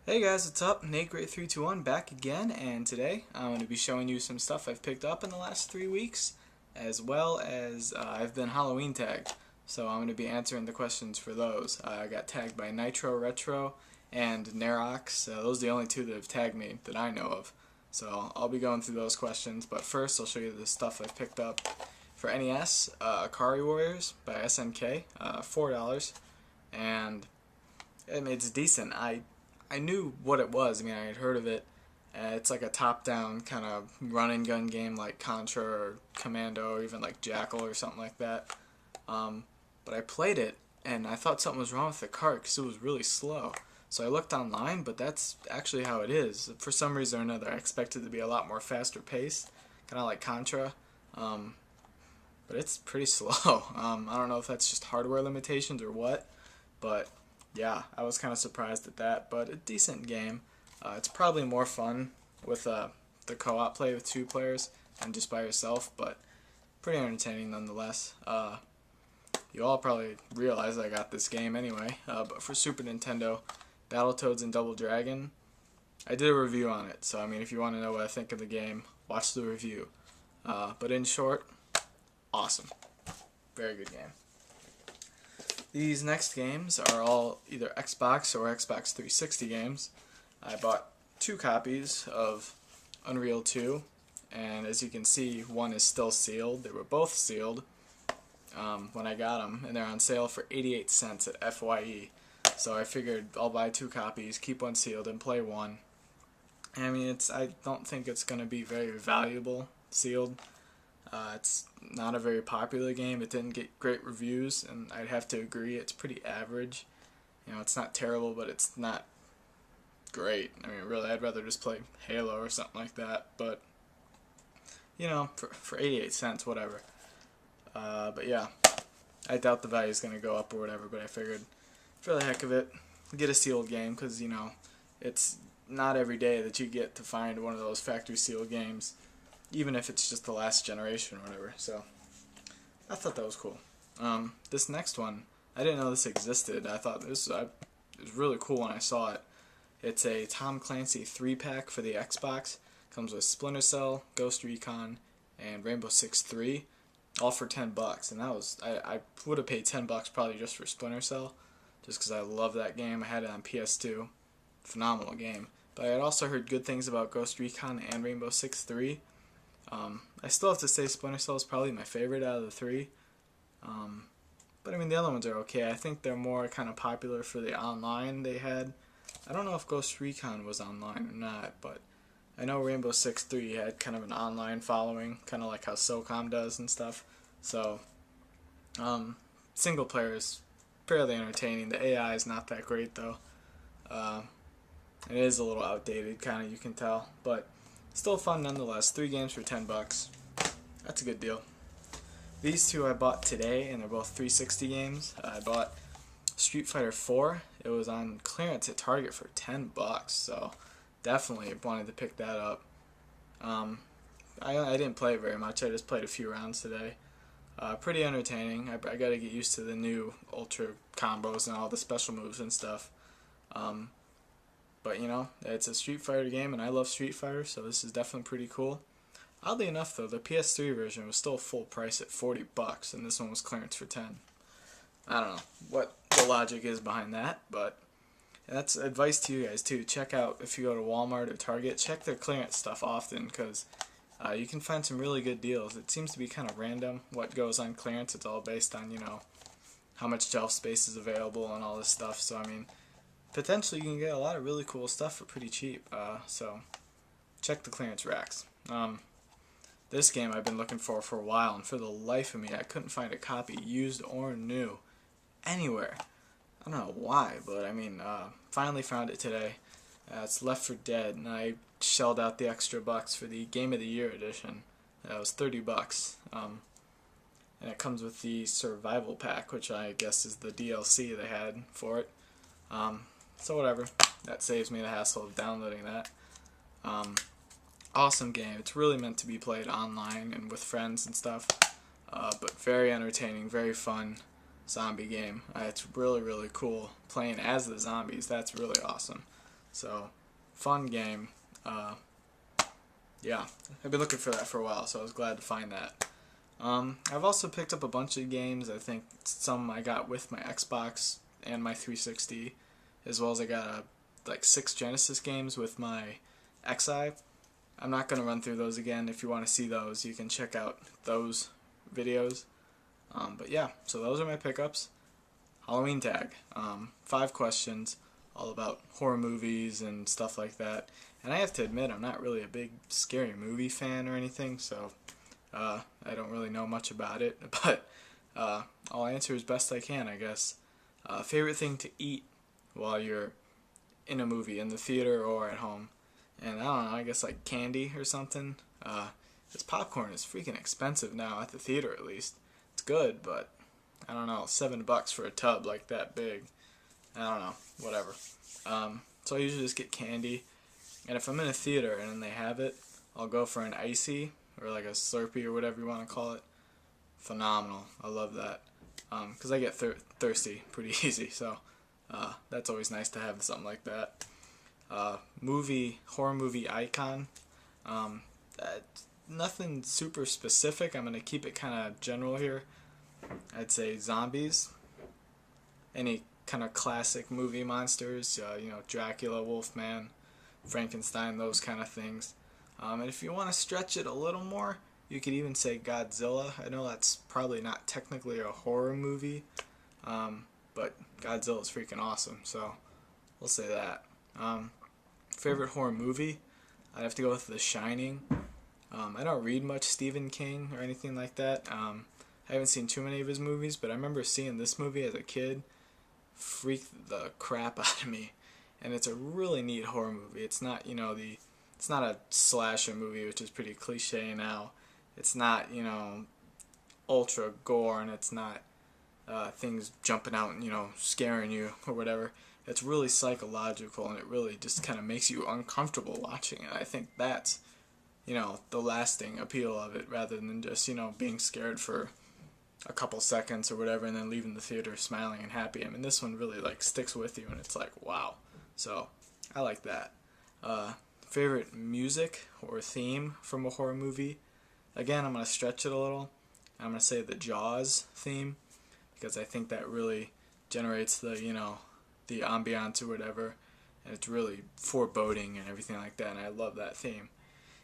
Hey guys, what's up? Nate Great 321 back again, and today I'm going to be showing you some stuff I've picked up in the last 3 weeks, as well as I've been Halloween tagged, so I'm going to be answering the questions for those. I got tagged by Nitro Retro and Nerox. Those are the only two that have tagged me that I know of, so I'll be going through those questions, but first I'll show you the stuff I've picked up for NES. Akari Warriors by SNK, $4, and it's decent. I knew what it was. I mean, I had heard of it. It's like a top-down kind of run-and-gun game like Contra or Commando or even like Jackal or something like that. But I played it, and I thought something was wrong with the cart because it was really slow. So I looked online, but that's actually how it is. For some reason or another, I expected it to be a lot more faster paced, kind of like Contra. But it's pretty slow. I don't know if that's just hardware limitations or what, but yeah, I was kind of surprised at that, but a decent game. It's probably more fun with the co-op play with two players and just by yourself, but pretty entertaining nonetheless. You all probably realize I got this game anyway, but for Super Nintendo, Battletoads and Double Dragon, I did a review on it, so I mean, if you want to know what I think of the game, watch the review. But in short, awesome. Very good game. These next games are all either Xbox or Xbox 360 games. I bought 2 copies of Unreal 2, and as you can see, one is still sealed. They were both sealed when I got them, and they're on sale for 88 cents at FYE. So I figured I'll buy 2 copies, keep one sealed, and play one. I mean, I don't think it's going to be very valuable sealed. It's not a very popular game. It didn't get great reviews, and I'd have to agree it's pretty average. You know, it's not terrible, but it's not great. I mean, really, I'd rather just play Halo or something like that. But, you know, for 88 cents, whatever. But yeah, I doubt the value is going to go up or whatever, but I figured, for the heck of it, get a sealed game, because, you know, it's not every day that you get to find one of those factory sealed games, even if it's just the last generation or whatever. So I thought that was cool. This next one, I didn't know this existed. I thought it was really cool when I saw it. It's a Tom Clancy 3-pack for the Xbox. Comes with Splinter Cell, Ghost Recon, and Rainbow Six 3, all for $10. And that was I would have paid $10 probably just for Splinter Cell, just because I love that game. I had it on PS2, phenomenal game. But I had also heard good things about Ghost Recon and Rainbow Six 3. I still have to say Splinter Cell is probably my favorite out of the 3. But I mean, the other ones are okay. I think they're more kind of popular for the online they had. I don't know if Ghost Recon was online or not, but I know Rainbow Six 3 had kind of an online following, kind of like how SOCOM does and stuff. So, single player is fairly entertaining. The AI is not that great though. It is a little outdated, kind of, you can tell, but still fun nonetheless. 3 games for $10. That's a good deal. These 2 I bought today, and they're both 360 games. I bought Street Fighter 4. It was on clearance at Target for $10, so definitely wanted to pick that up. I didn't play it very much. I just played a few rounds today. Pretty entertaining. I got to get used to the new Ultra combos and all the special moves and stuff. But, you know, it's a Street Fighter game, and I love Street Fighter, so this is definitely pretty cool. Oddly enough, though, the PS3 version was still full price at $40, and this one was clearance for $10. I don't know what the logic is behind that, but that's advice to you guys, too. Check out, if you go to Walmart or Target, check their clearance stuff often, because you can find some really good deals. It seems to be kind of random what goes on clearance. It's all based on, you know, how much shelf space is available and all this stuff, so, I mean, potentially you can get a lot of really cool stuff for pretty cheap, so check the clearance racks. This game I've been looking for a while, and for the life of me I couldn't find a copy, used or new, anywhere. I don't know why, but I mean, finally found it today. It's Left 4 Dead, and I shelled out the extra bucks for the Game of the Year edition. That was $30. And it comes with the Survival Pack, which I guess is the DLC they had for it. So whatever, that saves me the hassle of downloading that. Awesome game. It's really meant to be played online and with friends and stuff, but very entertaining, very fun zombie game. It's really, really cool playing as the zombies. That's really awesome. So, fun game. Yeah, I've been looking for that for a while, so I was glad to find that. I've also picked up a bunch of games. I think some I got with my Xbox and my 360, as well as I got like 6 Genesis games with my Xi. I'm not going to run through those again. If you want to see those, you can check out those videos. But yeah, so those are my pickups. Halloween tag. 5 questions, all about horror movies and stuff like that. And I have to admit, I'm not really a big scary movie fan or anything, so I don't really know much about it. But I'll answer as best I can, I guess. Favorite thing to eat while you're in a movie, in the theater or at home? And I don't know, I guess like candy or something. This popcorn is freaking expensive now, at the theater at least. It's good, but I don't know, $7 for a tub like that big. I don't know, whatever. So I usually just get candy. And if I'm in a theater and they have it, I'll go for an icy or like a Slurpee or whatever you want to call it. Phenomenal. I love that. Because I get thirsty pretty easy, so that's always nice to have something like that. Horror movie icon. Nothing super specific. I'm going to keep it kind of general here. I'd say zombies. Any kind of classic movie monsters, Dracula, Wolfman, Frankenstein, those kind of things. And if you want to stretch it a little more, you could even say Godzilla. I know that's probably not technically a horror movie, but Godzilla is freaking awesome, so we'll say that. Favorite horror movie? I'd have to go with The Shining. I don't read much Stephen King or anything like that. I haven't seen too many of his movies, but I remember seeing this movie as a kid. Freaked the crap out of me. And it's a really neat horror movie. It's not, it's not a slasher movie, which is pretty cliche now. It's not, ultra gore, and it's not things jumping out and, scaring you or whatever. It's really psychological, and it really just kind of makes you uncomfortable watching it. I think that's, the lasting appeal of it, rather than just, being scared for a couple seconds or whatever and then leaving the theater smiling and happy. I mean, this one really sticks with you, and it's like, wow. So I like that. Favorite music or theme from a horror movie? Again, I'm going to stretch it a little. I'm going to say the Jaws theme, because I think that really generates the ambiance or whatever, and it's really foreboding and everything like that, and I love that theme.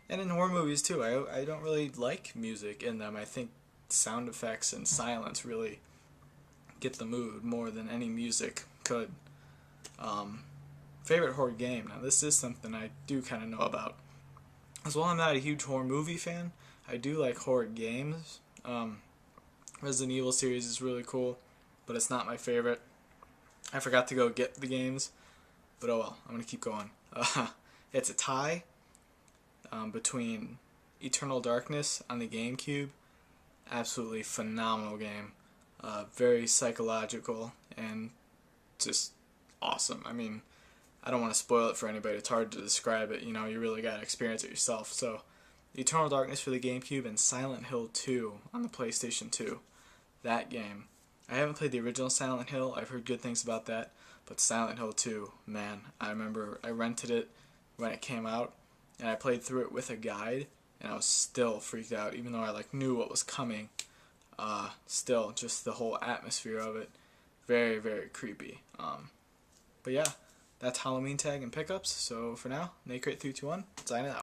And in horror movies too, I don't really like music in them. I think sound effects and silence really get the mood more than any music could. Favorite horror game? Now this is something I do kind of know about. As well, I'm not a huge horror movie fan. I do like horror games. Resident Evil series is really cool, but it's not my favorite. I forgot to go get the games, but oh well, I'm going to keep going. It's a tie between Eternal Darkness on the GameCube. Absolutely phenomenal game. Very psychological and just awesome. I mean, I don't want to spoil it for anybody. It's hard to describe it. You really got to experience it yourself. So, Eternal Darkness for the GameCube and Silent Hill 2 on the PlayStation 2. That game. I haven't played the original Silent Hill. I've heard good things about that. But Silent Hill 2, man, I remember I rented it when it came out, and I played through it with a guide, and I was still freaked out, even though I knew what was coming. Still, just the whole atmosphere of it, very, very creepy. But yeah, that's Halloween tag and pickups. So for now, NateCrate321, signing out.